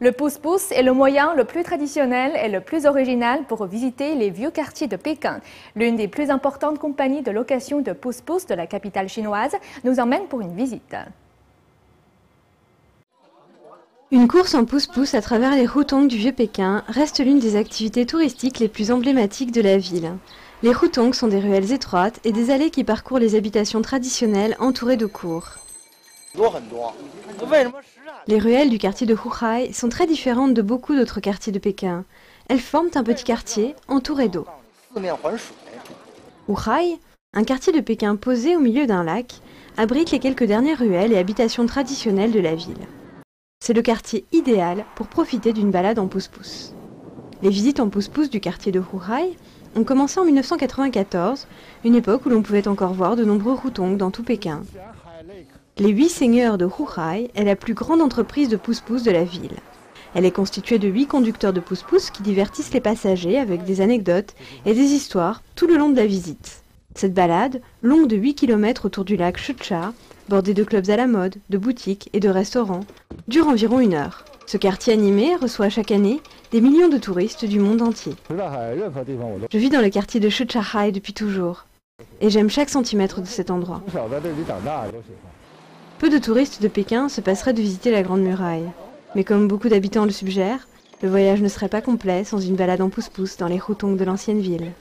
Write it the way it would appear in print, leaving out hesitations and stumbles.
Le pouce-pouce est le moyen le plus traditionnel et le plus original pour visiter les vieux quartiers de Pékin. L'une des plus importantes compagnies de location de pouce-pouce de la capitale chinoise nous emmène pour une visite. Une course en pouce-pouce à travers les hutongs du vieux Pékin reste l'une des activités touristiques les plus emblématiques de la ville. Les hutongs sont des ruelles étroites et des allées qui parcourent les habitations traditionnelles entourées de cours. Les ruelles du quartier de Huhai sont très différentes de beaucoup d'autres quartiers de Pékin. Elles forment un petit quartier entouré d'eau. Huhai, un quartier de Pékin posé au milieu d'un lac, abrite les quelques dernières ruelles et habitations traditionnelles de la ville. C'est le quartier idéal pour profiter d'une balade en pouce-pouce. Les visites en pouce-pouce du quartier de Huhai ont commencé en 1994, une époque où l'on pouvait encore voir de nombreux hutongs dans tout Pékin. Les 8 seigneurs de Huhai est la plus grande entreprise de pouce-pouce de la ville. Elle est constituée de 8 conducteurs de pouce-pouce qui divertissent les passagers avec des anecdotes et des histoires tout le long de la visite. Cette balade, longue de 8 km autour du lac Shicha, bordée de clubs à la mode, de boutiques et de restaurants, dure environ 1 heure. Ce quartier animé reçoit chaque année des millions de touristes du monde entier. Je vis dans le quartier de Shichahai depuis toujours et j'aime chaque centimètre de cet endroit. Peu de touristes de Pékin se passeraient de visiter la Grande Muraille. Mais comme beaucoup d'habitants le suggèrent, le voyage ne serait pas complet sans une balade en pouce-pouce dans les hutongs de l'ancienne ville.